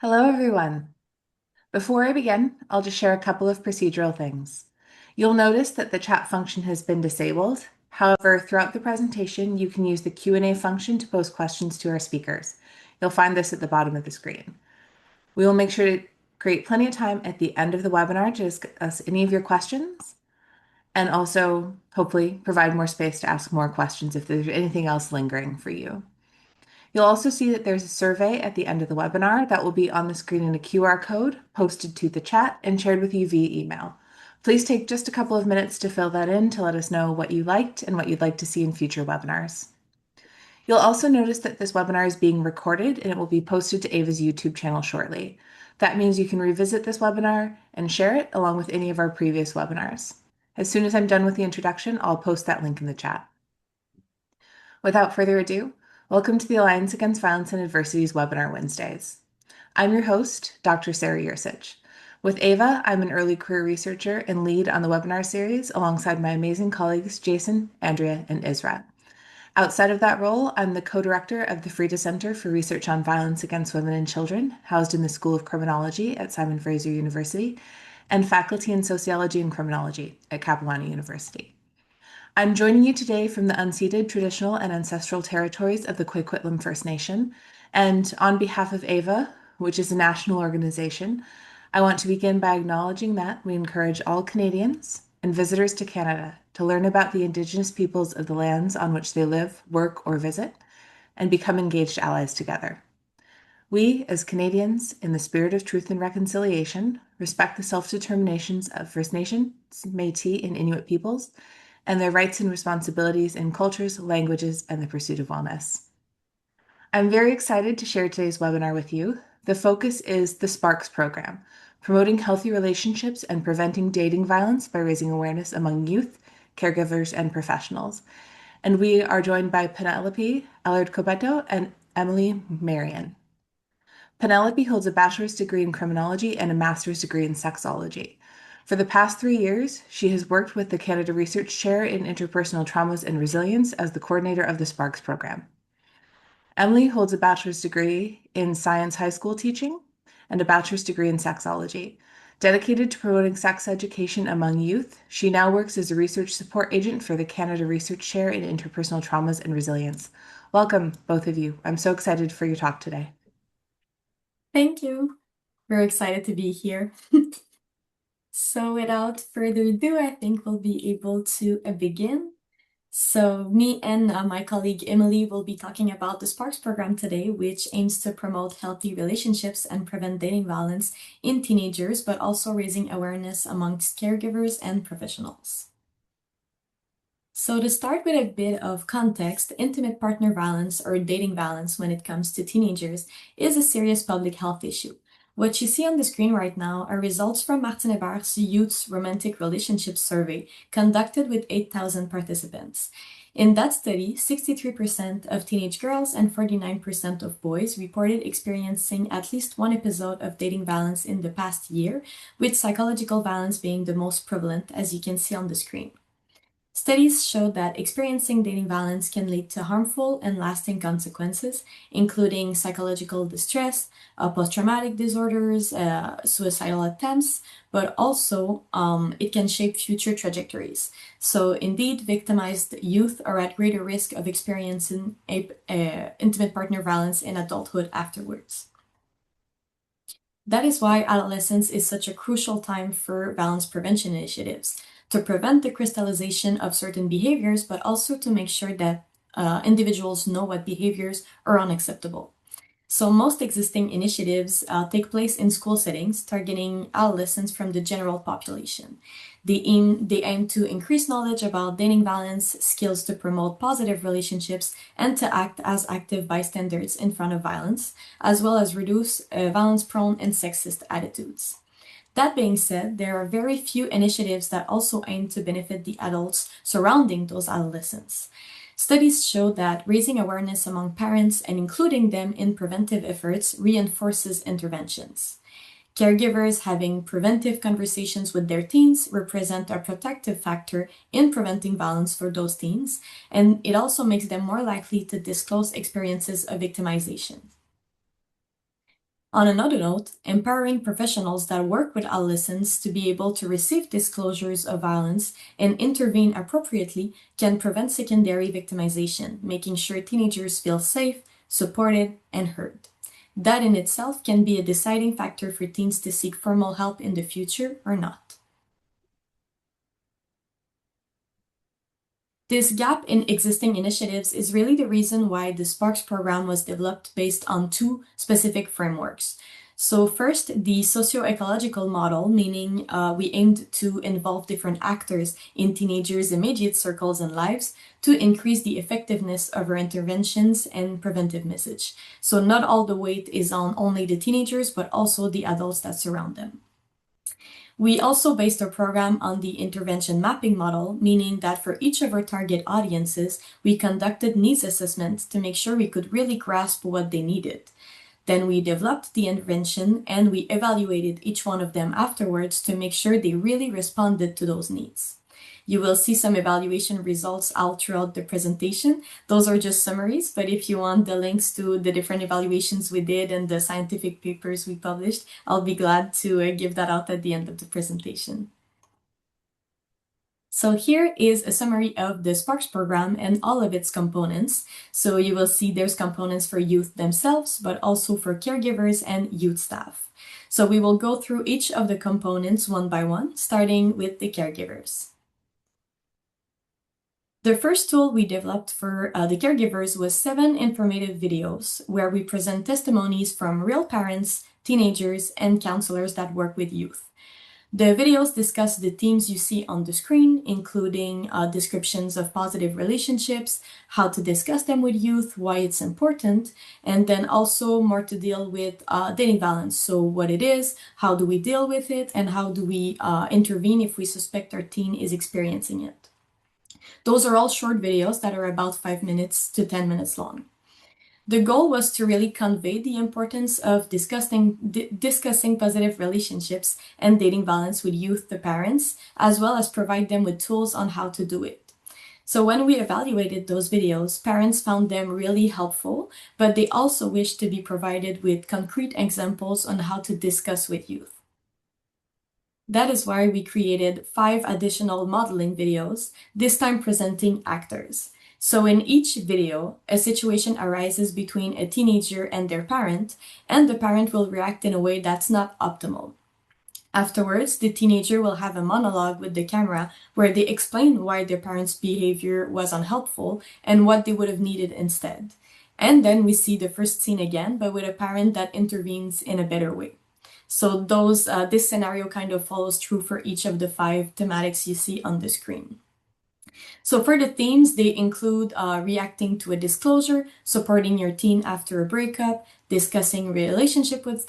Hello, everyone. Before I begin, I'll just share a couple of procedural things. You'll notice that the chat function has been disabled. However, throughout the presentation, you can use the Q&A function to pose questions to our speakers. You'll find this at the bottom of the screen. We will make sure to create plenty of time at the end of the webinar to discuss any of your questions and also hopefully provide more space to ask more questions if there's anything else lingering for you. You'll also see that there's a survey at the end of the webinar that will be on the screen in a QR code posted to the chat and shared with you via email. Please take just a couple of minutes to fill that in to let us know what you liked and what you'd like to see in future webinars. You'll also notice that this webinar is being recorded and it will be posted to Ava's YouTube channel shortly. That means you can revisit this webinar and share it along with any of our previous webinars. As soon as I'm done with the introduction, I'll post that link in the chat. Without further ado, welcome to the Alliance Against Violence and Adversity's Webinar Wednesdays. I'm your host, Dr. Sarah Yursich. With Ava, I'm an early career researcher and lead on the webinar series alongside my amazing colleagues Jason, Andrea, and Isra. Outside of that role, I'm the co-director of the Frieda Center for Research on Violence Against Women and Children, housed in the School of Criminology at Simon Fraser University, and faculty in Sociology and Criminology at Capilano University. I'm joining you today from the unceded traditional and ancestral territories of the Coquitlam First Nation, and on behalf of AVA, which is a national organization, I want to begin by acknowledging that we encourage all Canadians and visitors to Canada to learn about the Indigenous peoples of the lands on which they live, work, or visit, and become engaged allies together. We, as Canadians, in the spirit of truth and reconciliation, respect the self-determinations of First Nations, Métis, and Inuit peoples, and their rights and responsibilities in cultures, languages, and the pursuit of wellness. I'm very excited to share today's webinar with you. The focus is the SPARX program, promoting healthy relationships and preventing dating violence by raising awareness among youth, caregivers, and professionals. And we are joined by Pénélope, Allard-Cobetto, and Émilie Marien. Pénélope holds a bachelor's degree in criminology and a master's degree in sexology. For the past 3 years, she has worked with the Canada Research Chair in Interpersonal Traumas and Resilience as the coordinator of the SPARX program. Émilie holds a bachelor's degree in science high school teaching and a bachelor's degree in sexology. Dedicated to promoting sex education among youth, she now works as a research support agent for the Canada Research Chair in Interpersonal Traumas and Resilience. Welcome, both of you. I'm so excited for your talk today. Thank you. We're excited to be here. So without further ado, I think we'll be able to begin. So me and my colleague Émilie will be talking about the SPARX program today, which aims to promote healthy relationships and prevent dating violence in teenagers, but also raising awareness amongst caregivers and professionals. So to start with a bit of context, intimate partner violence or dating violence when it comes to teenagers is a serious public health issue. What you see on the screen right now are results from Martin Hebert's Youth's Romantic Relationships Survey conducted with 8,000 participants. In that study, 63% of teenage girls and 49% of boys reported experiencing at least one episode of dating violence in the past year, with psychological violence being the most prevalent, as you can see on the screen. Studies show that experiencing dating violence can lead to harmful and lasting consequences, including psychological distress, post-traumatic disorders, suicidal attempts, but also it can shape future trajectories. So indeed, victimized youth are at greater risk of experiencing intimate partner violence in adulthood afterwards. That is why adolescence is such a crucial time for violence prevention initiatives, to prevent the crystallization of certain behaviors, but also to make sure that individuals know what behaviors are unacceptable. So most existing initiatives take place in school settings, targeting adolescents from the general population. They aim to increase knowledge about dating violence, skills to promote positive relationships, and to act as active bystanders in front of violence, as well as reduce violence-prone and sexist attitudes. That being said, there are very few initiatives that also aim to benefit the adults surrounding those adolescents. Studies show that raising awareness among parents and including them in preventive efforts reinforces interventions. Caregivers having preventive conversations with their teens represent a protective factor in preventing violence for those teens, and it also makes them more likely to disclose experiences of victimization. On another note, empowering professionals that work with adolescents to be able to receive disclosures of violence and intervene appropriately can prevent secondary victimization, making sure teenagers feel safe, supported, and heard. That in itself can be a deciding factor for teens to seek formal help in the future or not. This gap in existing initiatives is really the reason why the SPARX program was developed based on two specific frameworks. So first, the socio-ecological model, meaning we aimed to involve different actors in teenagers' immediate circles and lives to increase the effectiveness of our interventions and preventive message. So not all the weight is on only the teenagers, but also the adults that surround them. We also based our program on the intervention mapping model, meaning that for each of our target audiences, we conducted needs assessments to make sure we could really grasp what they needed. Then we developed the intervention and we evaluated each one of them afterwards to make sure they really responded to those needs. You will see some evaluation results all throughout the presentation. Those are just summaries, but if you want the links to the different evaluations we did and the scientific papers we published, I'll be glad to give that out at the end of the presentation. So here is a summary of the SPARX program and all of its components. So you will see there's components for youth themselves, but also for caregivers and youth staff. So we will go through each of the components one by one, starting with the caregivers. The first tool we developed for the caregivers was 7 informative videos where we present testimonies from real parents, teenagers, and counselors that work with youth. The videos discuss the themes you see on the screen, including descriptions of positive relationships, how to discuss them with youth, why it's important, and then also more to deal with dating violence. So what it is, how do we deal with it, and how do we intervene if we suspect our teen is experiencing it. Those are all short videos that are about 5 minutes to 10 minutes long. The goal was to really convey the importance of discussing positive relationships and dating violence with youth to parents, as well as provide them with tools on how to do it. So when we evaluated those videos, parents found them really helpful, but they also wished to be provided with concrete examples on how to discuss with youth. That is why we created 5 additional modeling videos, this time presenting actors. So in each video, a situation arises between a teenager and their parent, and the parent will react in a way that's not optimal. Afterwards, the teenager will have a monologue with the camera where they explain why their parent's behavior was unhelpful and what they would have needed instead. And then we see the first scene again, but with a parent that intervenes in a better way. So this scenario kind of follows through for each of the 5 thematics you see on the screen. So for the themes, they include reacting to a disclosure, supporting your teen after a breakup, discussing relationships with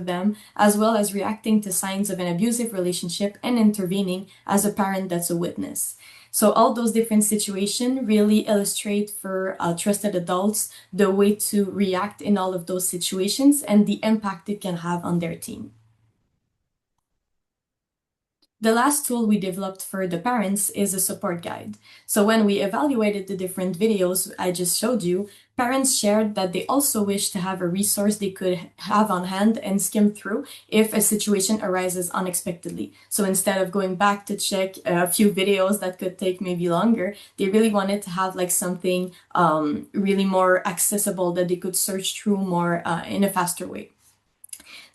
them, as well as reacting to signs of an abusive relationship and intervening as a parent that's a witness. So all those different situations really illustrate for trusted adults the way to react in all of those situations and the impact it can have on their teen. The last tool we developed for the parents is a support guide. So when we evaluated the different videos I just showed you, parents shared that they also wish to have a resource they could have on hand and skim through if a situation arises unexpectedly. So instead of going back to check a few videos that could take maybe longer, they really wanted to have like something really more accessible that they could search through more in a faster way.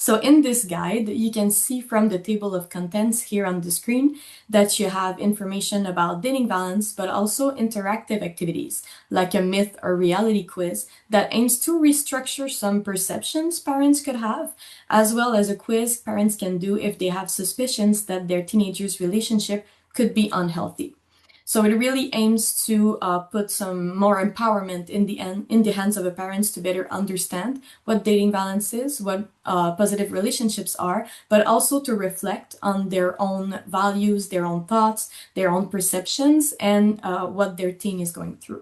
So in this guide, you can see from the table of contents here on the screen that you have information about dating violence, but also interactive activities like a myth or reality quiz that aims to restructure some perceptions parents could have, as well as a quiz parents can do if they have suspicions that their teenager's relationship could be unhealthy. So it really aims to put some more empowerment in the hands of the parents to better understand what dating violence is, what positive relationships are, but also to reflect on their own values, their own thoughts, their own perceptions, and what their teen is going through.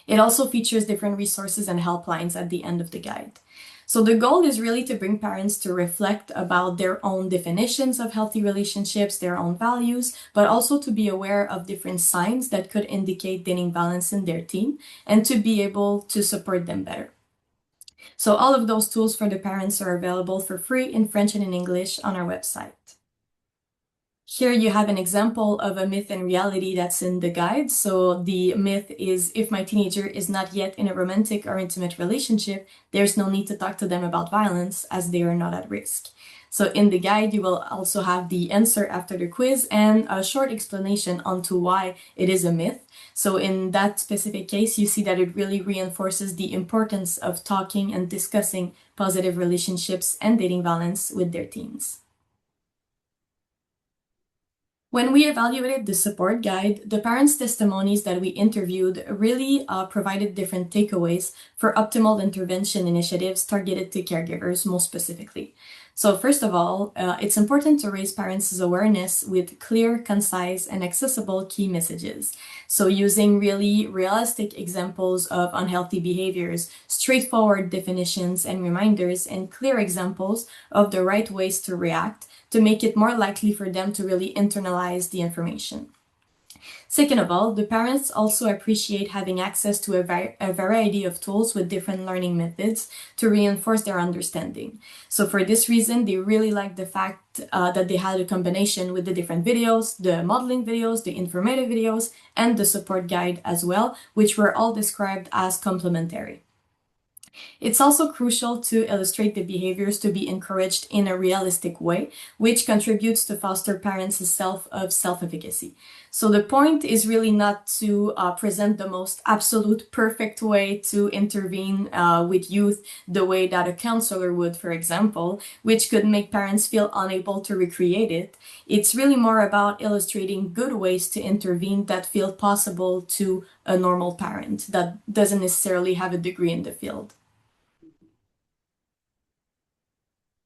It also features different resources and helplines at the end of the guide. So the goal is really to bring parents to reflect about their own definitions of healthy relationships, their own values, but also to be aware of different signs that could indicate dating violence in their teen and to be able to support them better. So all of those tools for the parents are available for free in French and in English on our website. Here you have an example of a myth and reality that's in the guide. So the myth is, if my teenager is not yet in a romantic or intimate relationship, there's no need to talk to them about violence as they are not at risk. So in the guide, you will also have the answer after the quiz and a short explanation onto why it is a myth. So in that specific case, you see that it really reinforces the importance of talking and discussing positive relationships and dating violence with their teens. When we evaluated the support guide, the parents' testimonies that we interviewed really provided different takeaways for optimal intervention initiatives targeted to caregivers most specifically. So first of all, it's important to raise parents' awareness with clear, concise, and accessible key messages. So using really realistic examples of unhealthy behaviors, straightforward definitions and reminders, and clear examples of the right ways to react to make it more likely for them to really internalize the information. Second of all, the parents also appreciate having access to a variety of tools with different learning methods to reinforce their understanding. So for this reason, they really like the fact that they had a combination with the different videos, the modeling videos, the informative videos, and the support guide as well, which were all described as complementary. It's also crucial to illustrate the behaviors to be encouraged in a realistic way, which contributes to foster parents' self-efficacy. So the point is really not to present the most absolute perfect way to intervene with youth the way that a counselor would, for example, which could make parents feel unable to recreate it. It's really more about illustrating good ways to intervene that feel possible to a normal parent that doesn't necessarily have a degree in the field.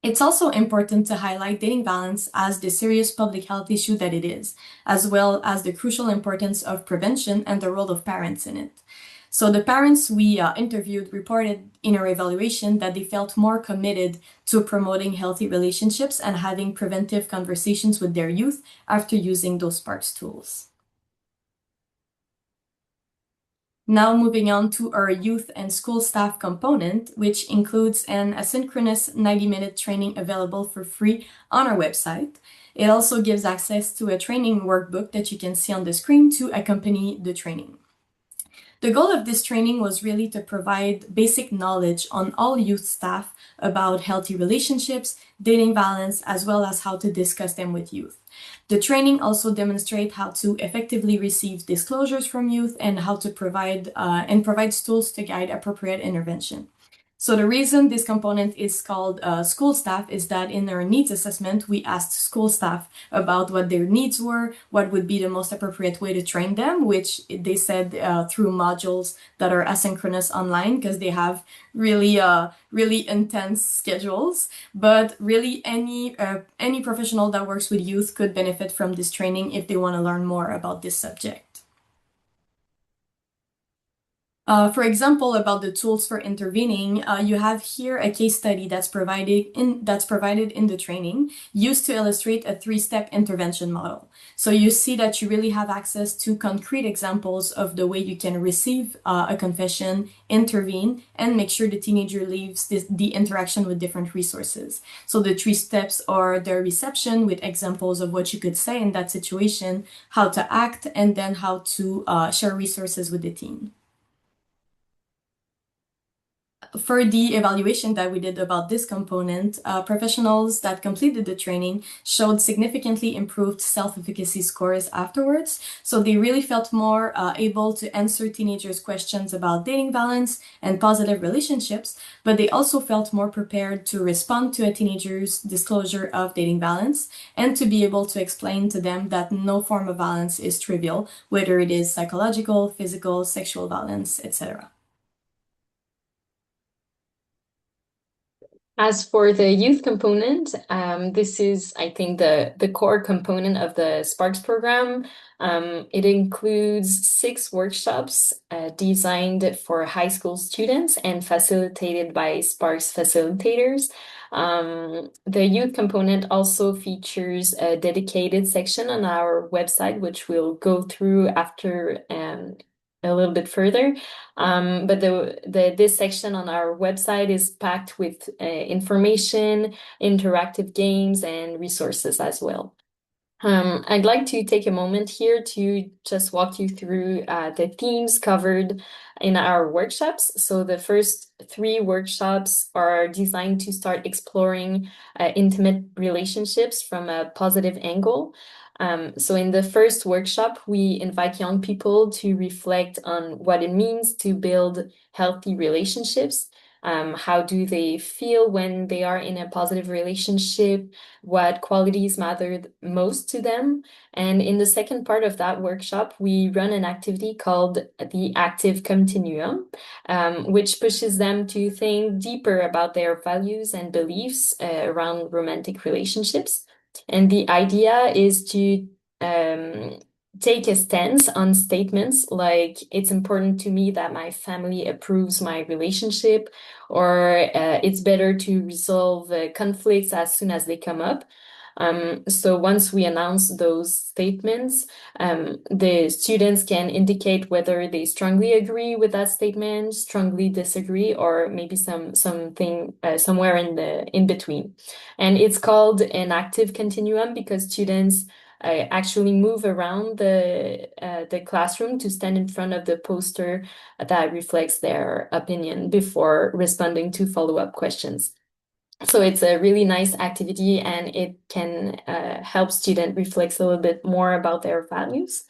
It's also important to highlight dating violence as the serious public health issue that it is, as well as the crucial importance of prevention and the role of parents in it. So the parents we interviewed reported in our evaluation that they felt more committed to promoting healthy relationships and having preventive conversations with their youth after using those SPARX tools. Now moving on to our youth and school staff component, which includes an asynchronous 90-minute training available for free on our website. It also gives access to a training workbook that you can see on the screen to accompany the training. The goal of this training was really to provide basic knowledge on all youth staff about healthy relationships, dating violence, as well as how to discuss them with youth. The training also demonstrates how to effectively receive disclosures from youth and how to provides tools to guide appropriate intervention. So the reason this component is called school staff is that in our needs assessment, we asked school staff about what their needs were, what would be the most appropriate way to train them, which they said through modules that are asynchronous online because they have really intense schedules. But really any professional that works with youth could benefit from this training if they want to learn more about this subject. For example, about the tools for intervening, you have here a case study that's provided in the training, used to illustrate a 3-step intervention model. So you see that you really have access to concrete examples of the way you can receive a confession, intervene, and make sure the teenager leaves the interaction with different resources. So the 3 steps are the reception with examples of what you could say in that situation, how to act, and then how to share resources with the teen. For the evaluation that we did about this component, professionals that completed the training showed significantly improved self-efficacy scores afterwards. So they really felt more able to answer teenagers' questions about dating violence and positive relationships, but they also felt more prepared to respond to a teenager's disclosure of dating violence and to be able to explain to them that no form of violence is trivial, whether it is psychological, physical, sexual violence, etc. As for the youth component, this is, I think, the core component of the SPARX program. It includes 6 workshops designed for high school students and facilitated by SPARX facilitators. The youth component also features a dedicated section on our website, which we'll go through after a little bit further. But this section on our website is packed with information, interactive games, and resources as well. I'd like to take a moment here to just walk you through the themes covered in our workshops. So the first 3 workshops are designed to start exploring intimate relationships from a positive angle. So in the first workshop, we invite young people to reflect on what it means to build healthy relationships. How do they feel when they are in a positive relationship? What qualities matter most to them? And in the second part of that workshop, we run an activity called the Active Continuum, which pushes them to think deeper about their values and beliefs around romantic relationships. And the idea is to take a stance on statements like, it's important to me that my family approves my relationship, or it's better to resolve conflicts as soon as they come up. So once we announce those statements, the students can indicate whether they strongly agree with that statement, strongly disagree, or maybe something somewhere in between. And it's called an active continuum because students actually move around the classroom to stand in front of the poster that reflects their opinion before responding to follow-up questions. So it's a really nice activity, and it can help students reflect a little bit more about their values.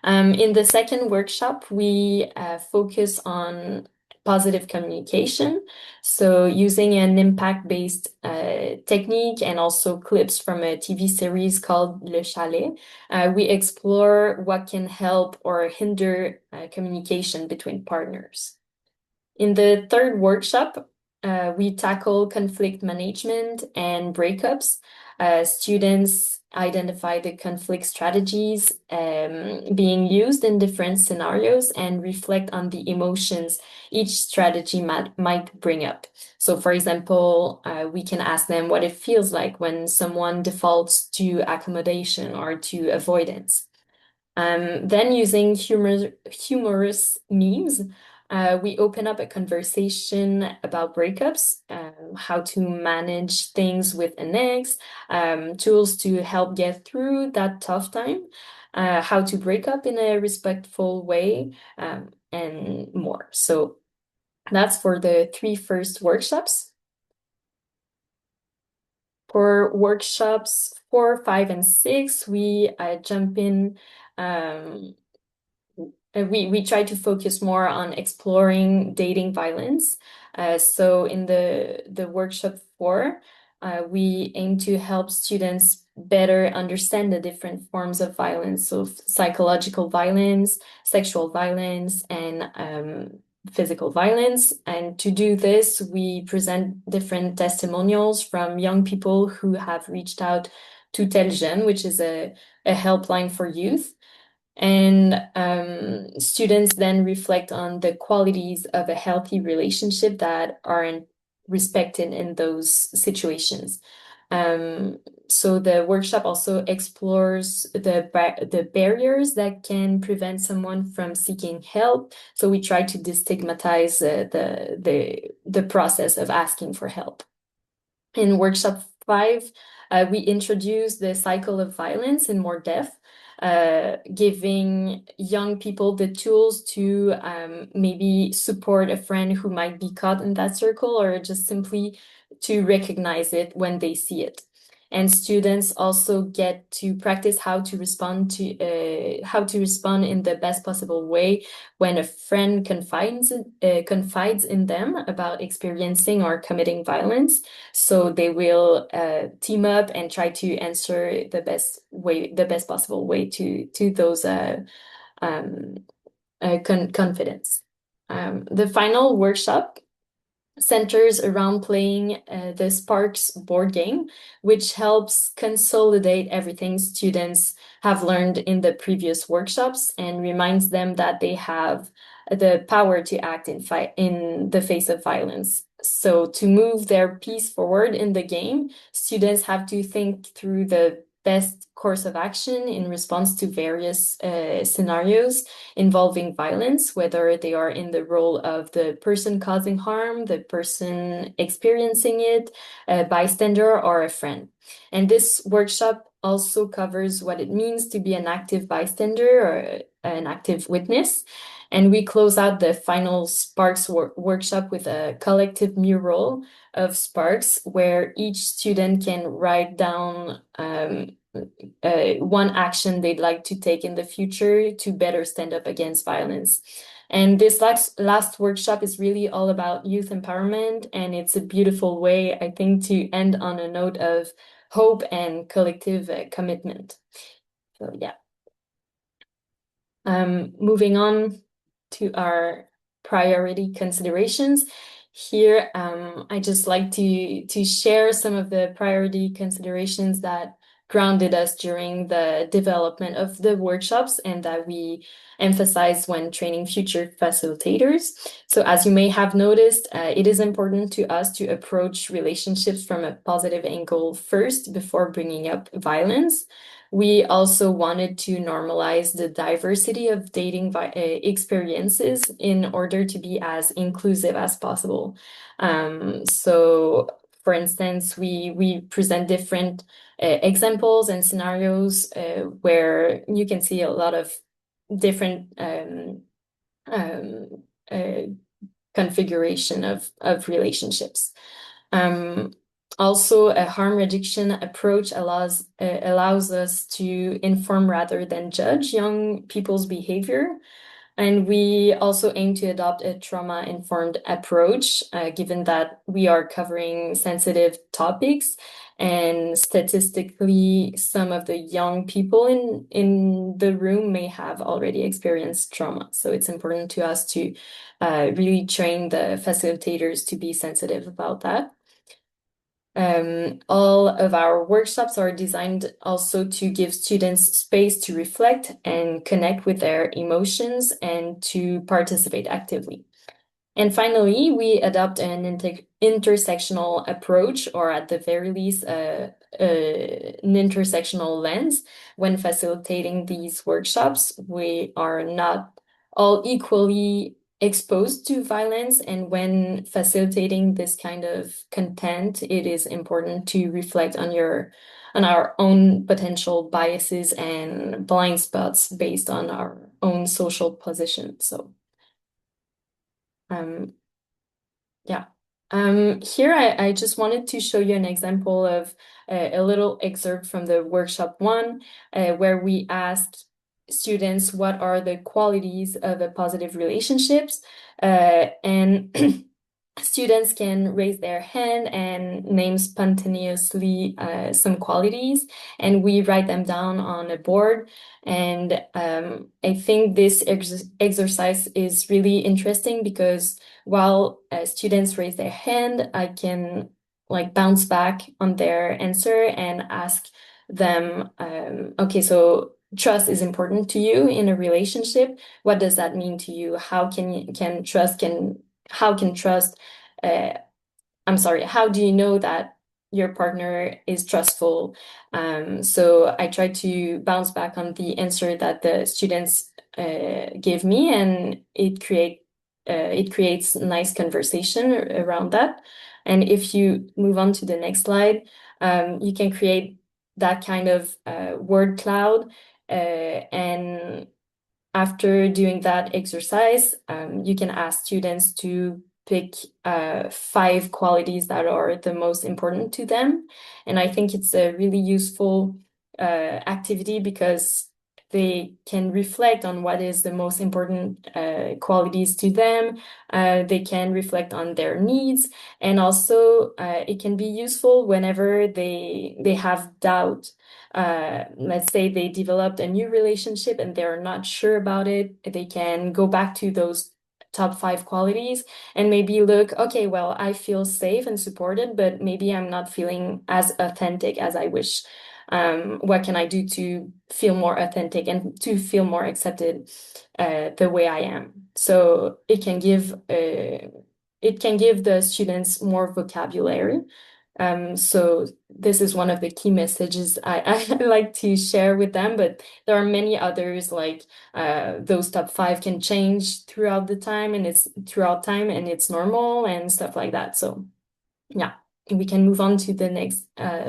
In the second workshop, we focus on positive communication. So using an impact-based technique and also clips from a TV series called Le Chalet, we explore what can help or hinder communication between partners. In the third workshop, we tackle conflict management and breakups. Students identify the conflict strategies being used in different scenarios and reflect on the emotions each strategy might bring up. So, for example, we can ask them what it feels like when someone defaults to accommodation or to avoidance. Then using humorous memes, we open up a conversation about breakups, how to manage things with an ex, tools to help get through that tough time, how to break up in a respectful way, and more. So that's for the 3 first workshops. For workshops 4, 5, and 6, we jump in. We try to focus more on exploring dating violence. So in the workshop 4, we aim to help students better understand the different forms of violence, so psychological violence, sexual violence, and physical violence. And to do this, we present different testimonials from young people who have reached out to Tel Jeune, which is a helpline for youth. And students then reflect on the qualities of a healthy relationship that aren't respected in those situations. So the workshop also explores the barriers that can prevent someone from seeking help. So we try to destigmatize the process of asking for help. In workshop 5, we introduce the cycle of violence in more depth, giving young people the tools to maybe support a friend who might be caught in that circle, or just simply to recognize it when they see it. And students also get to practice how to respond in the best possible way when a friend confides in them about experiencing or committing violence. So they will team up and try to answer the best possible way to those confidence. The final workshop centers around playing the SPARX board game, which helps consolidate everything students have learned in the previous workshops and reminds them that they have the power to act in the face of violence. So to move their piece forward in the game, students have to think through the best course of action in response to various scenarios involving violence, whether they are in the role of the person causing harm, the person experiencing it, a bystander, or a friend. And this workshop also covers what it means to be an active bystander or an active witness. And we close out the final SPARX workshop with a collective mural of SPARX, where each student can write down one action they'd like to take in the future to better stand up against violence. And this last workshop is really all about youth empowerment, and it's a beautiful way, I think, to end on a note of hope and collective commitment. So yeah. Moving on to our priority considerations. Here, I just like to share some of the priority considerations that grounded us during the development of the workshops and that we emphasize when training future facilitators. So as you may have noticed, it is important to us to approach relationships from a positive angle first before bringing up violence. We also wanted to normalize the diversity of dating experiences in order to be as inclusive as possible. So, for instance, we present different examples and scenarios where you can see a lot of different configuration of relationships. Also, a harm reduction approach allows us to inform rather than judge young people's behavior. And we also aim to adopt a trauma-informed approach, given that we are covering sensitive topics. And statistically, some of the young people in the room may have already experienced trauma. So it's important to us to really train the facilitators to be sensitive about that. All of our workshops are designed also to give students space to reflect and connect with their emotions and to participate actively. And finally, we adopt an intersectional approach, or at the very least, an intersectional lens. When facilitating these workshops, we are not all equally exposed to violence, and when facilitating this kind of content, it is important to reflect on our own potential biases and blind spots based on our own social position. So yeah. Here I just wanted to show you an example of a little excerpt from the workshop 1, where we asked students what are the qualities of a positive relationships, and students can raise their hand and name spontaneously some qualities, and we write them down on a board. And I think this exercise is really interesting because while students raise their hand, I can bounce back on their answer and ask them, okay, so trust is important to you in a relationship. What does that mean to you? How do you know that your partner is trustful? So I try to bounce back on the answer that the students give me, and it creates nice conversation around that. And if you move on to the next slide, you can create that kind of word cloud, and after doing that exercise, you can ask students to pick 5 qualities that are the most important to them. And I think it's a really useful activity because they can reflect on what is the most important qualities to them. They can reflect on their needs, and also it can be useful whenever they have doubt. Let's say they developed a new relationship and they're not sure about it. They can go back to those top 5 qualities and maybe look, okay, well, I feel safe and supported, but maybe I'm not feeling as authentic as I wish. What can I do to feel more authentic and to feel more accepted the way I am? So it can give the students more vocabulary So this is one of the key messages I like to share with them, but there are many others, like those top 5 can change throughout time and it's normal and stuff like that. So yeah, we can move on to the next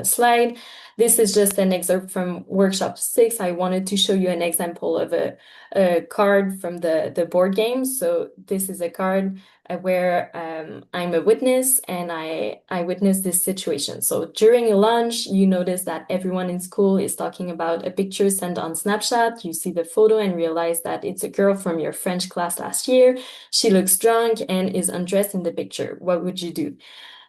slide. This is just an excerpt from workshop 6. I wanted to show you an example of a card from the board game. So this is a card where I'm a witness and I witness this situation. So during lunch, you notice that everyone in school is talking about a picture sent on Snapchat. You see the photo and realize that it's a girl from your French class last year. She looks drunk and is undressed in the picture. What would you do?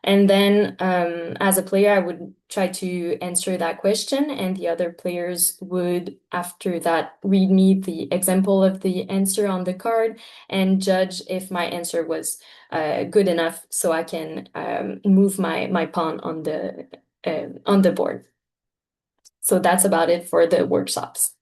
And then as a player, I would try to answer that question, and the other players would, after that, read me the example of the answer on the card and judge if my answer was good enough so I can move my pawn on the board. So that's about it for the workshops.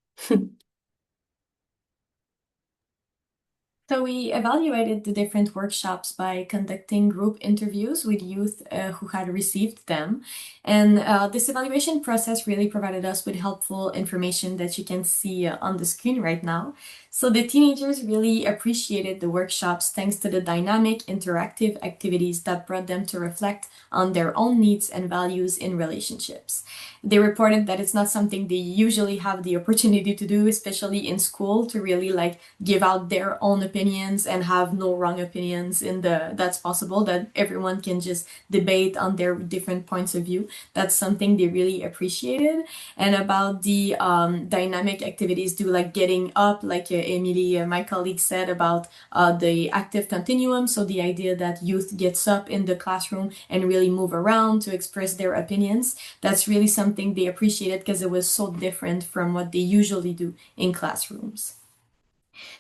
So we evaluated the different workshops by conducting group interviews with youth who had received them. And this evaluation process really provided us with helpful information that you can see on the screen right now. So the teenagers really appreciated the workshops thanks to the dynamic, interactive activities that brought them to reflect on their own needs and values in relationships. They reported that it's not something they usually have the opportunity to do, especially in school, to really like give out their own opinions and have no wrong opinions that's possible, that everyone can just debate on their different points of view. That's something they really appreciated. And about the dynamic activities, do like getting up, like Émilie, my colleague, said about the active continuum. So the idea that youth gets up in the classroom and really move around to express their opinions. That's really something they appreciated because it was so different from what they usually do in classrooms.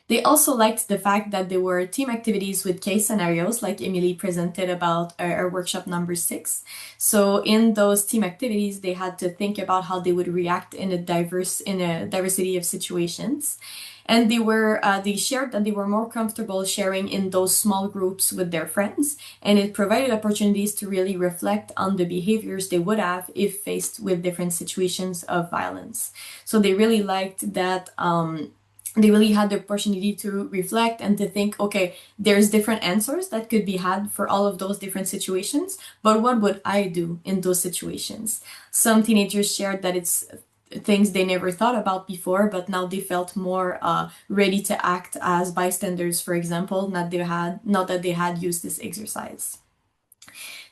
They also liked the fact that there were team activities with case scenarios, like Émilie presented about our workshop number 6. So in those team activities, they had to think about how they would react in a diversity of situations. And they shared that they were more comfortable sharing in those small groups with their friends, and it provided opportunities to really reflect on the behaviors they would have if faced with different situations of violence. So they really liked that they really had the opportunity to reflect and to think, okay, there's different answers that could be had for all of those different situations, but what would I do in those situations? Some teenagers shared that it's things they never thought about before, but now they felt more ready to act as bystanders, for example, not that they had used this exercise.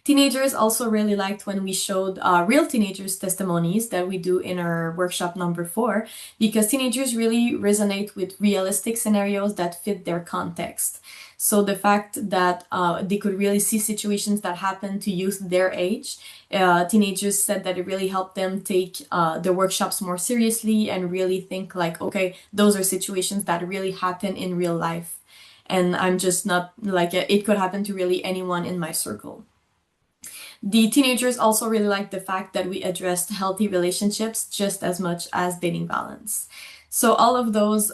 Teenagers also really liked when we showed real teenagers' testimonies that we do in our workshop number 4, because teenagers really resonate with realistic scenarios that fit their context. So the fact that they could really see situations that happen to youth their age, teenagers said that it really helped them take the workshops more seriously and really think like, okay, those are situations that really happen in real life. And I'm just not like, it could happen to really anyone in my circle. The teenagers also really liked the fact that we addressed healthy relationships just as much as dating violence. So all of those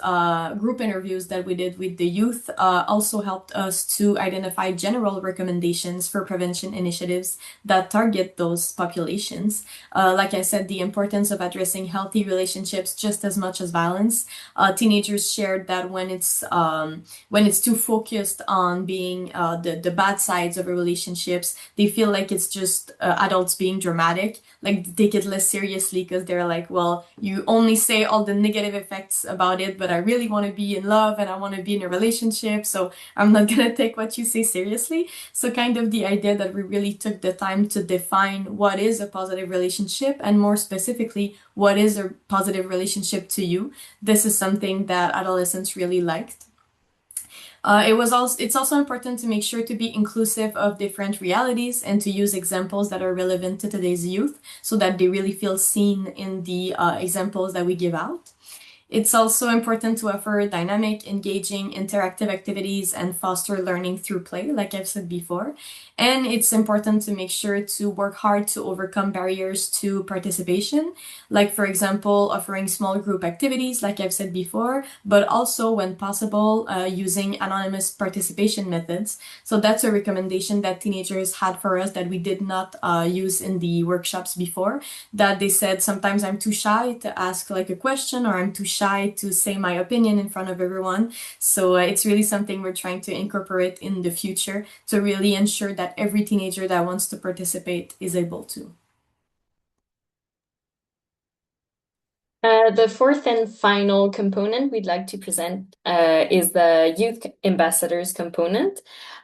group interviews that we did with the youth also helped us to identify general recommendations for prevention initiatives that target those populations. Like I said, the importance of addressing healthy relationships just as much as violence. Teenagers shared that when it's too focused on being the bad sides of a relationships, they feel like it's just adults being dramatic, like they take it less seriously because they're like, well, you only say all the negative effects about it, but I really want to be in love and I want to be in a relationship, so I'm not gonna take what you say seriously. So kind of the idea that we really took the time to define what is a positive relationship, and more specifically, what is a positive relationship to you. This is something that adolescents really liked. It's also important to make sure to be inclusive of different realities and to use examples that are relevant to today's youth so that they really feel seen in the examples that we give out. It's also important to offer dynamic, engaging, interactive activities and foster learning through play, like I've said before. And it's important to make sure to work hard to overcome barriers to participation, like, for example, offering small group activities, like I've said before, but also, when possible, using anonymous participation methods. So that's a recommendation that teenagers had for us that we did not use in the workshops before, that they said sometimes I'm too shy to ask like a question, or I'm too shy to say my opinion in front of everyone. So it's really something we're trying to incorporate in the future to really ensure that every teenager that wants to participate is able to. The fourth and final component we'd like to present is the youth ambassadors component.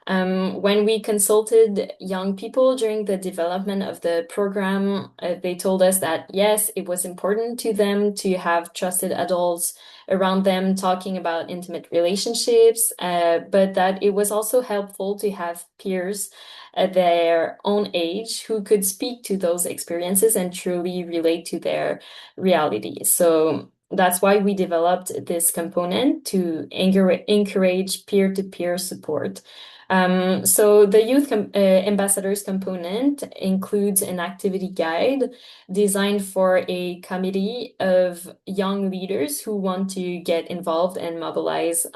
When we consulted young people during the development of the program, they told us that yes, it was important to them to have trusted adults around them talking about intimate relationships, but that it was also helpful to have peers at their own age who could speak to those experiences and truly relate to their reality. So that's why we developed this component to encourage peer-to-peer support. So the youth ambassadors component includes an activity guide designed for a committee of young leaders who want to get involved and mobilize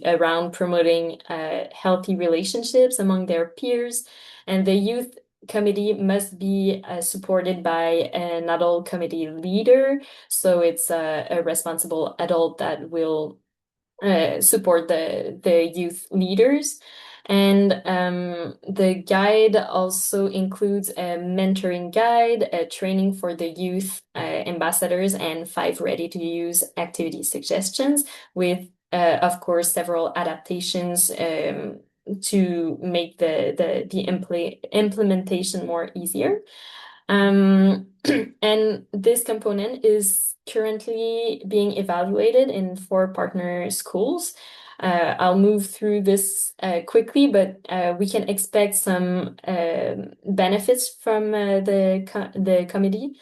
around promoting healthy relationships among their peers. And the youth committee must be supported by an adult committee leader. So it's a responsible adult that will support the youth leaders. And the guide also includes a mentoring guide, a training for the youth ambassadors, and 5 ready-to-use activity suggestions with, of course, several adaptations to make the implementation more easier. And this component is currently being evaluated in 4 partner schools. I'll move through this quickly, but we can expect some benefits from the committee.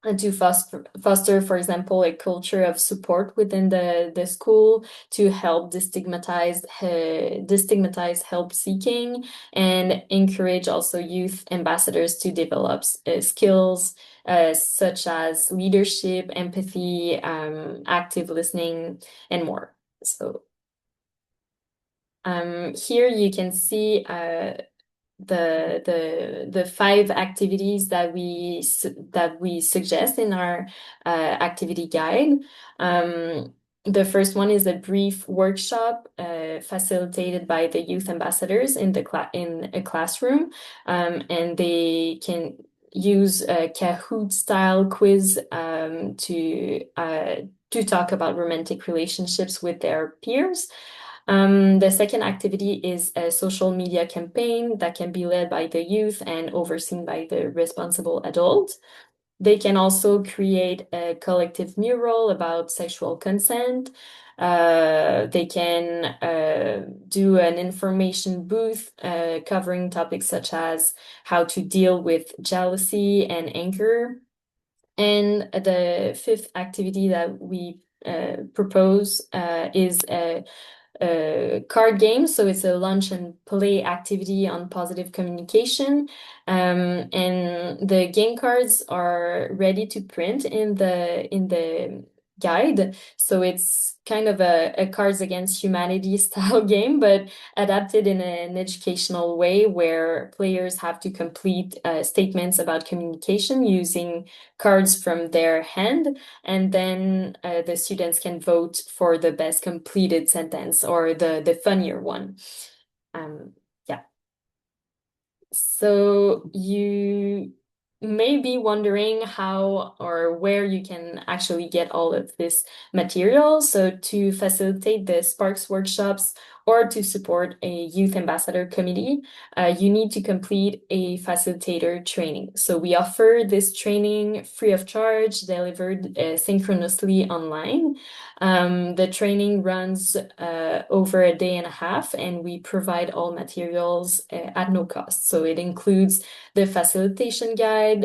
To foster, for example, a culture of support within the school, to help destigmatize help seeking, and encourage also youth ambassadors to develop skills such as leadership, empathy, active listening, and more. So here you can see the 5 activities that we suggest in our activity guide. The first one is a brief workshop facilitated by the youth ambassadors in a classroom, and they can use a Kahoot style quiz to talk about romantic relationships with their peers. The second activity is a social media campaign that can be led by the youth and overseen by the responsible adult. They can also create a collective mural about sexual consent. They can do an information booth covering topics such as how to deal with jealousy and anger. And the 5th activity that we propose is a card game. So it's a lunch and play activity on positive communication. And the game cards are ready to print in the guide. So it's kind of a Cards Against Humanity style game, but adapted in an educational way, where players have to complete statements about communication using cards from their hand, and then the students can vote for the best completed sentence or the funnier one. Yeah. So you may be wondering how or where you can actually get all of this material. So to facilitate the SPARX workshops or to support a youth ambassador committee, you need to complete a facilitator training. So we offer this training free of charge, delivered synchronously online. The training runs over a day and a half, and we provide all materials at no cost. So it includes the facilitation guide,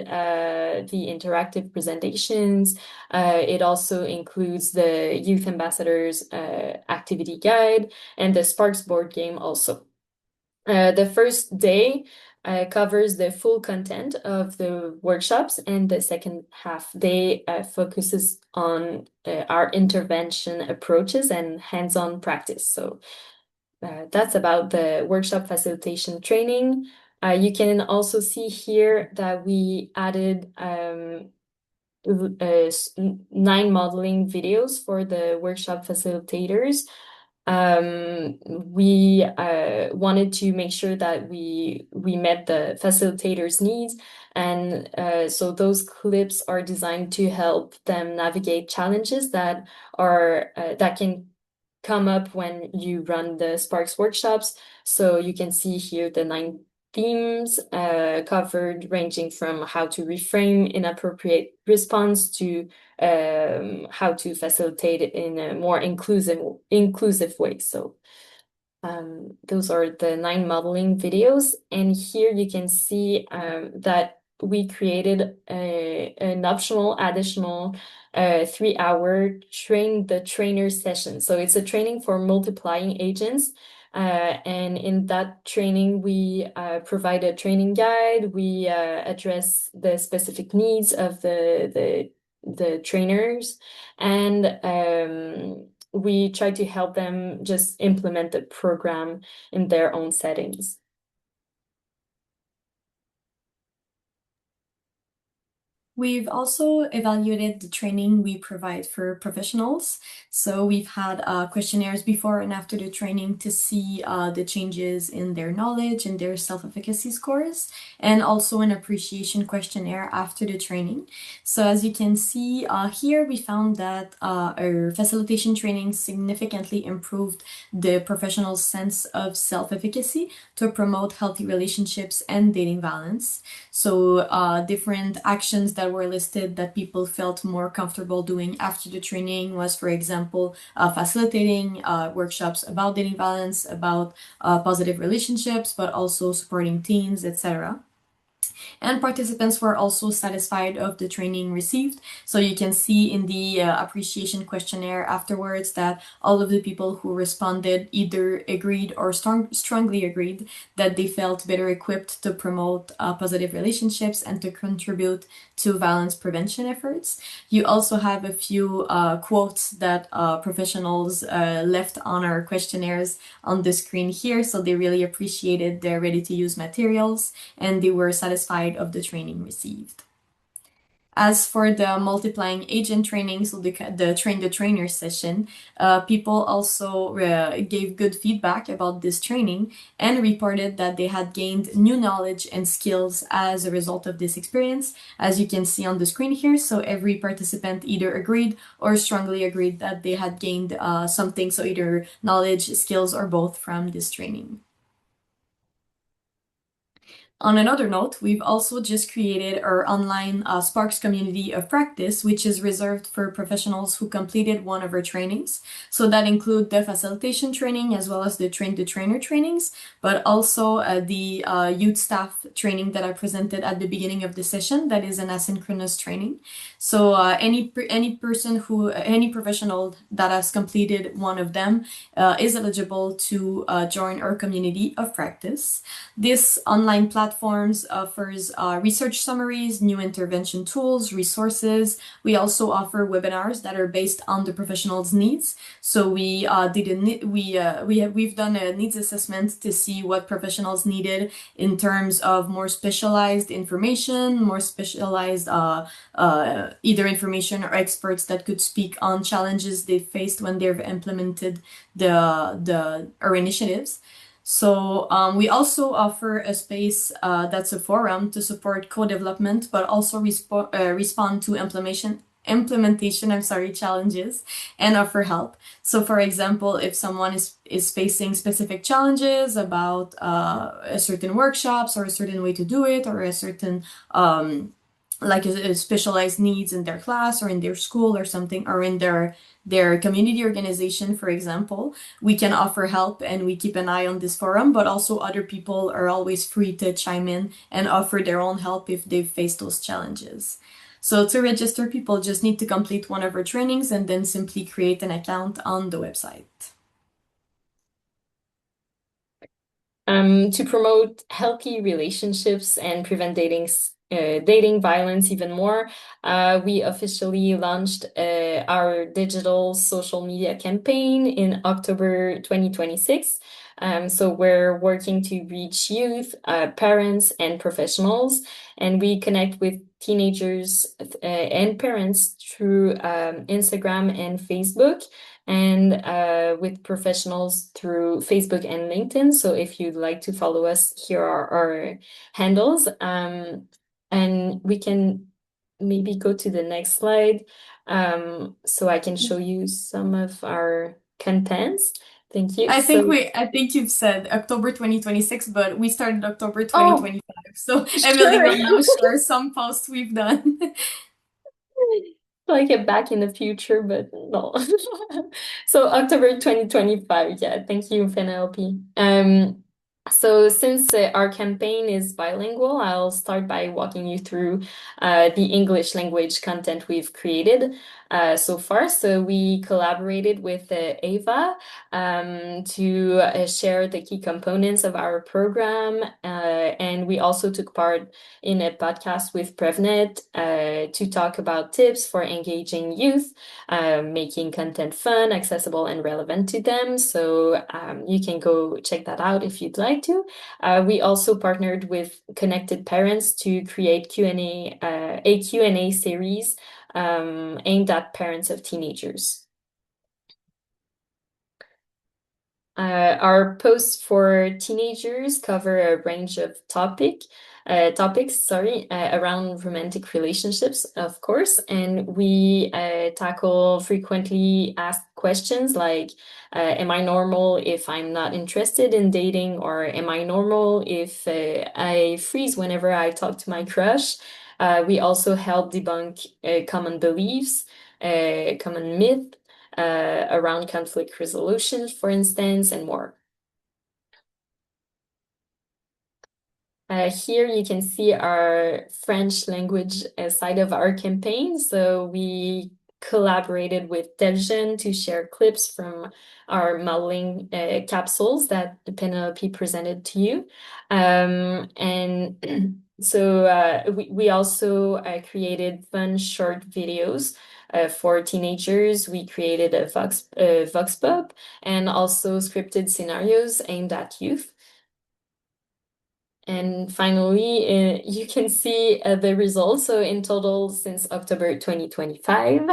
the interactive presentations. It also includes the Youth Ambassadors activity guide and the SPARX board game also. The first day covers the full content of the workshops, and the second half day focuses on our intervention approaches and hands-on practice. So that's about the workshop facilitation training. You can also see here that we added 9 modeling videos for the workshop facilitators. We wanted to make sure that we met the facilitators' needs, and so those clips are designed to help them navigate challenges that can come up when you run the SPARX workshops. So you can see here the 9 themes covered, ranging from how to reframe inappropriate response to how to facilitate it in a more inclusive way. So those are the 9 modeling videos, and here you can see that we created an optional additional 3-hour train the trainer session. So it's a training for multiplying agents. And in that training, we provide a training guide. We address the specific needs of the trainers, and we try to help them just implement the program in their own settings. We've also evaluated the training we provide for professionals. So we've had questionnaires before and after the training to see the changes in their knowledge and their self-efficacy scores, and also an appreciation questionnaire after the training. So as you can see here, we found that our facilitation training significantly improved the professional's sense of self-efficacy to promote healthy relationships and dating balance. So different actions that were listed that people felt more comfortable doing after the training was, for example, facilitating workshops about dating balance, about positive relationships, but also supporting teens, etc. And participants were also satisfied of the training received. So you can see in the appreciation questionnaire afterwards that all of the people who responded either agreed or strongly agreed that they felt better equipped to promote positive relationships and to contribute to violence prevention efforts. You also have a few quotes that professionals left on our questionnaires on the screen here. So they really appreciated their ready-to-use materials, and they were satisfied of the training received. As for the multiplying agent training, so the train the trainer session, people also gave good feedback about this training and reported that they had gained new knowledge and skills as a result of this experience, as you can see on the screen here. So every participant either agreed or strongly agreed that they had gained something, so either knowledge, skills, or both from this training. On another note, we've also just created our online SPARX community of practice, which is reserved for professionals who completed one of our trainings. So that include the facilitation training as well as the train the trainer trainings, but also the youth staff training that I presented at the beginning of the session. That is an asynchronous training. So any professional that has completed one of them is eligible to join our community of practice. This online platforms offers research summaries, new intervention tools, resources. We also offer webinars that are based on the professional's needs. So we've done a needs assessment to see what professionals needed in terms of more specialized information, more specialized either information or experts that could speak on challenges they faced when they've implemented our initiatives. So we also offer a space that's a forum to support co-development, but also respond to implementation, challenges and offer help. So for example, if someone is facing specific challenges about a certain workshops or a certain way to do it or a certain like a specialized needs in their class or in their school or something or in their community organization, for example, we can offer help and we keep an eye on this forum, but also other people are always free to chime in and offer their own help if they've faced those challenges. So to register, people just need to complete one of our trainings and then simply create an account on the website. To promote healthy relationships and prevent dating violence even more, we officially launched our digital social media campaign in October 2026. So we're working to reach youth, parents, and professionals, and we connect with teenagers and parents through Instagram and Facebook, and with professionals through Facebook and LinkedIn. So if you'd like to follow us, here are our handles. And we can maybe go to the next slide, so I can show you some of our contents. Thank you. I think you've said October 2026, but we started October Oh, 2025. So Emily sure. will now share some posts we've done. Like it back in the future, but no. So October 2025, yeah, thank you, Penelope. So since our campaign is bilingual, I'll start by walking you through the English language content we've created so far. So we collaborated with Ava to share the key components of our program, and we also took part in a podcast with Prevnet to talk about tips for engaging youth, making content fun, accessible, and relevant to them. So you can go check that out if you'd like to. We also partnered with Connected Parents to create a Q&A series aimed at parents of teenagers. Our posts for teenagers cover a range of topics around romantic relationships, of course, and we tackle frequently asked questions like, am I normal if I'm not interested in dating, or am I normal if I freeze whenever I talk to my crush? We also help debunk common beliefs, common myths, around conflict resolution, for instance, and more. Here you can see our French language side of our campaign. So we collaborated with Delgen to share clips from our modeling capsules that Penelope presented to you. And so we also created fun short videos for teenagers. We created a vox pop and also scripted scenarios aimed at youth. And finally, you can see the results. So in total, since October 2025,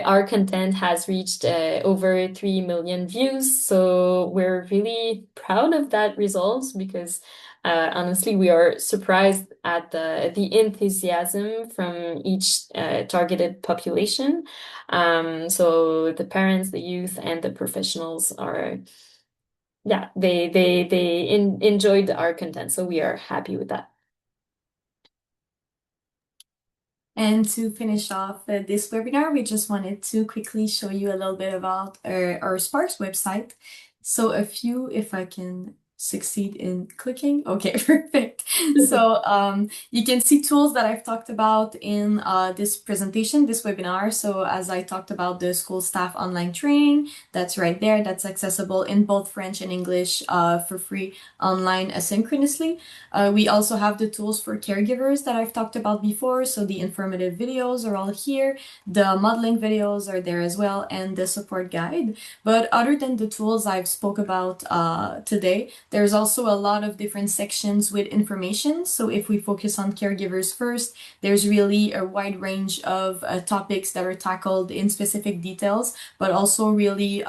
our content has reached over 3 million views. So we're really proud of that results because honestly, we are surprised at the enthusiasm from each targeted population. So the parents, the youth, and the professionals are, yeah, they enjoyed our content, so we are happy with that. And to finish off this webinar, we just wanted to quickly show you a little bit about our SPARX website. So if I can succeed in clicking. Okay, perfect. So you can see tools that I've talked about in this presentation, this webinar. So as I talked about the school staff online training, that's right there. That's accessible in both French and English for free online asynchronously. We also have the tools for caregivers that I've talked about before. So the informative videos are all here. The modeling videos are there as well, and the support guide. But other than the tools I've spoke about today, there's also a lot of different sections with information. So if we focus on caregivers first, there's really a wide range of topics that are tackled in specific details, but also really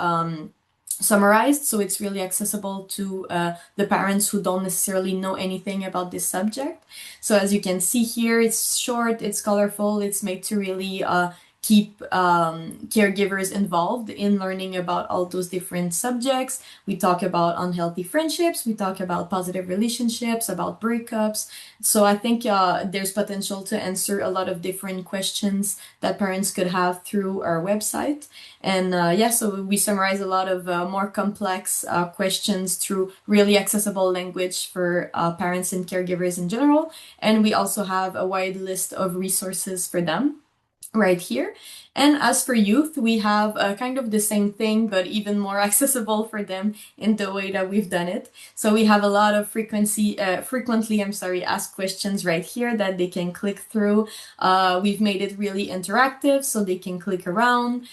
summarized, so it's really accessible to the parents who don't necessarily know anything about this subject. So as you can see here, it's short, it's colorful, it's made to really keep caregivers involved in learning about all those different subjects. We talk about unhealthy friendships, we talk about positive relationships, about breakups. So I think there's potential to answer a lot of different questions that parents could have through our website. And yeah, so we summarize a lot of more complex questions through really accessible language for parents and caregivers in general. And we also have a wide list of resources for them right here. And as for youth, we have kind of the same thing, but even more accessible for them in the way that we've done it. So we have a lot of frequently, asked questions right here that they can click through. We've made it really interactive so they can click around.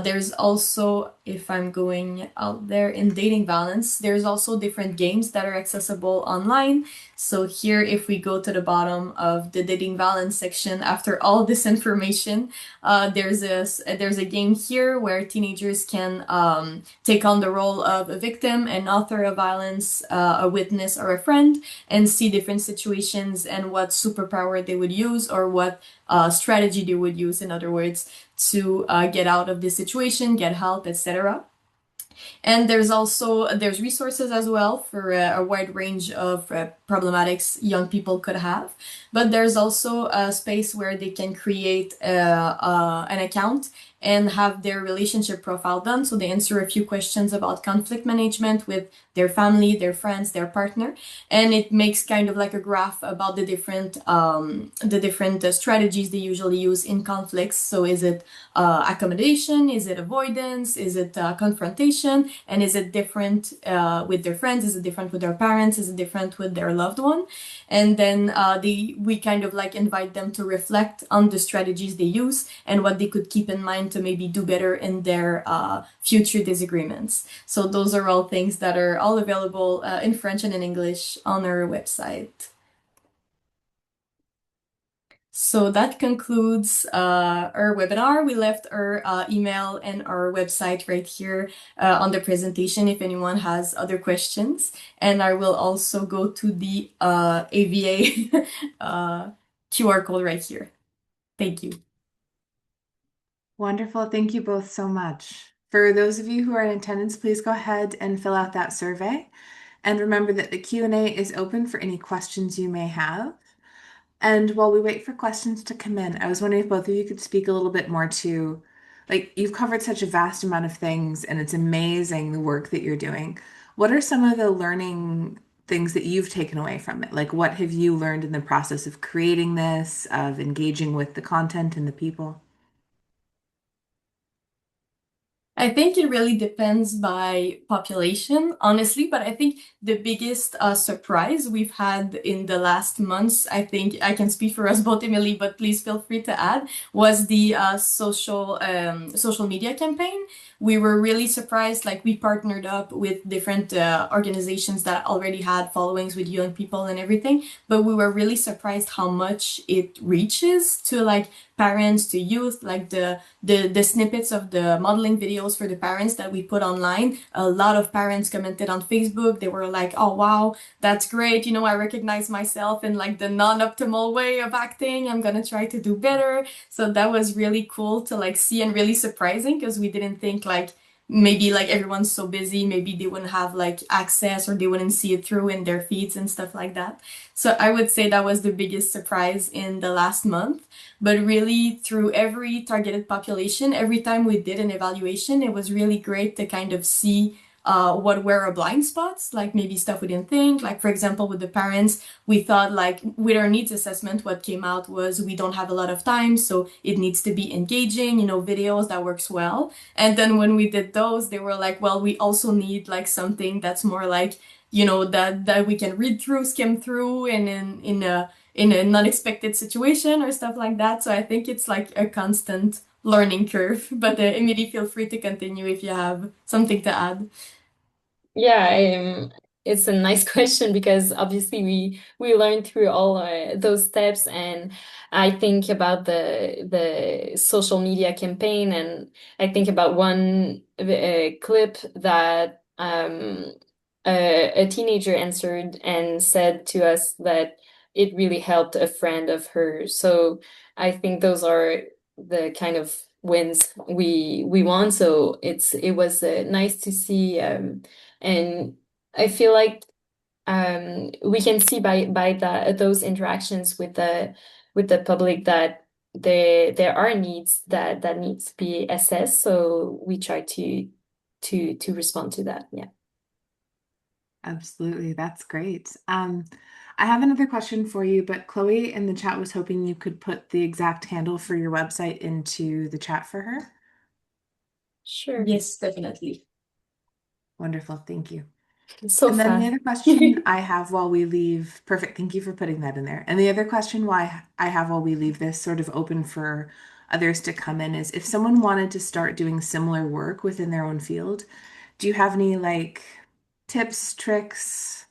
There's also, if I'm going out there in dating violence, there's also different games that are accessible online. So here, if we go to the bottom of the dating violence section, after all this information, there's a game here where teenagers can take on the role of a victim, an author of violence, a witness, or a friend, and see different situations and what superpower they would use or what strategy they would use, in other words, to get out of this situation, get help, etc. And there's resources as well for a wide range of problematics young people could have. But there's also a space where they can create an account and have their relationship profile done. So they answer a few questions about conflict management with their family, their friends, their partner, and it makes kind of like a graph about the different strategies they usually use in conflicts. So is it accommodation? Is it avoidance? Is it confrontation? And is it different with their friends? Is it different with their parents? Is it different with their loved one? And then we kind of like invite them to reflect on the strategies they use and what they could keep in mind to maybe do better in their future disagreements. So those are all things that are all available in French and in English on our website. So that concludes our webinar. We left our email and our website right here on the presentation if anyone has other questions. And I will also go to the AVA QR code right here. Thank you. Wonderful. Thank you both so much. For those of you who are in attendance, please go ahead and fill out that survey. And remember that the Q&A is open for any questions you may have. And while we wait for questions to come in, I was wondering if both of you could speak a little bit more to, like, you've covered such a vast amount of things, and it's amazing the work that you're doing. What are some of the learning things that you've taken away from it? Like, what have you learned in the process of creating this, of engaging with the content and the people? I think it really depends by population, honestly, but I think the biggest surprise we've had in the last months, I think I can speak for us both, Emily, but please feel free to add, was the social media campaign. We were really surprised, like we partnered up with different organizations that already had followings with young people and everything, but we were really surprised how much it reaches to like parents, to youth, like the snippets of the modeling videos for the parents that we put online. A lot of parents commented on Facebook. They were like, oh wow, that's great. You know, I recognize myself in like the non-optimal way of acting. I'm gonna try to do better. So that was really cool to like see and really surprising because we didn't think like maybe like everyone's so busy, maybe they wouldn't have like access or they wouldn't see it through in their feeds and stuff like that. So I would say that was the biggest surprise in the last month. But really, through every targeted population, every time we did an evaluation, it was really great to kind of see what were our blind spots, like maybe stuff we didn't think. Like, for example, with the parents, we thought, like, with our needs assessment, what came out was we don't have a lot of time, so it needs to be engaging, you know, videos that works well. And then when we did those, they were like, well, we also need like something that's more like, you know, that we can read through, skim through, and in an unexpected situation or stuff like that. So I think it's like a constant learning curve. But Emily, feel free to continue if you have something to add. Yeah, it's a nice question because obviously we learned through all those steps, and I think about the social media campaign, and I think about one clip that a teenager answered and said to us that it really helped a friend of hers. So I think those are the kind of wins we want. So it was nice to see, and I feel like we can see by those interactions with the public that there are needs that needs to be assessed. So we try to respond to that. Yeah. Absolutely. That's great. I have another question for you, but Chloe in the chat was hoping you could put the exact handle for your website into the chat for her. Sure. Yes, definitely. Wonderful. Thank you. So And then the fast. other question I have while we leave, perfect. Thank you for putting that in there. And the other question why I have while we leave this sort of open for others to come in is if someone wanted to start doing similar work within their own field, do you have any like tips, tricks,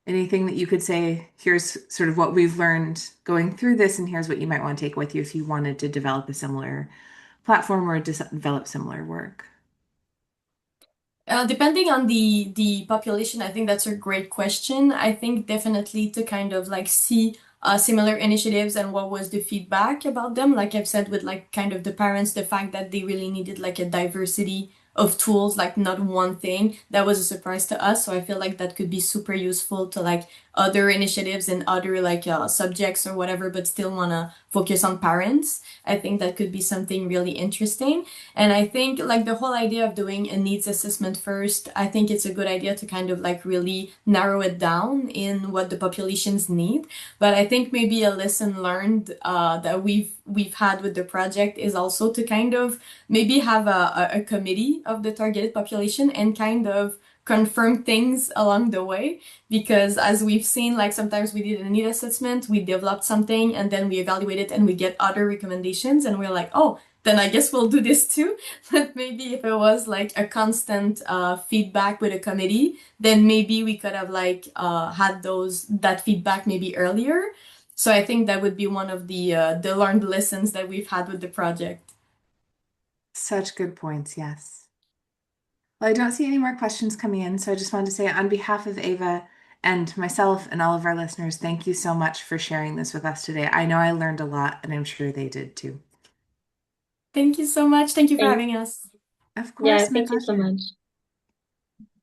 anything that you could say, here's sort of what we've learned going through this, and here's what you might want to take with you if you wanted to develop a similar platform or develop similar work? Depending on the population, I think that's a great question. I think definitely to kind of like see similar initiatives and what was the feedback about them. Like I've said with like kind of the parents, the fact that they really needed like a diversity of tools, like not one thing, that was a surprise to us. So I feel like that could be super useful to like other initiatives and other like subjects or whatever, but still wanna focus on parents. I think that could be something really interesting. And I think like the whole idea of doing a needs assessment first, I think it's a good idea to kind of like really narrow it down in what the populations need. But I think maybe a lesson learned that we've had with the project is also to kind of maybe have a committee of the targeted population and kind of confirm things along the way, because as we've seen, like sometimes we did a need assessment, we developed something and then we evaluate it and we get other recommendations and we're like, oh, then I guess we'll do this too. But maybe if it was like a constant feedback with a committee, then maybe we could have like had that feedback maybe earlier. So I think that would be one of the learned lessons that we've had with the project. Such good points, yes. Well, I don't see any more questions coming in, so I just wanted to say on behalf of Ava and myself and all of our listeners, thank you so much for sharing this with us today. I know I learned a lot, and I'm sure they did too. Thank you so much. Thank you for Thank, having us. Of yeah, course, my thank you so pleasure. much.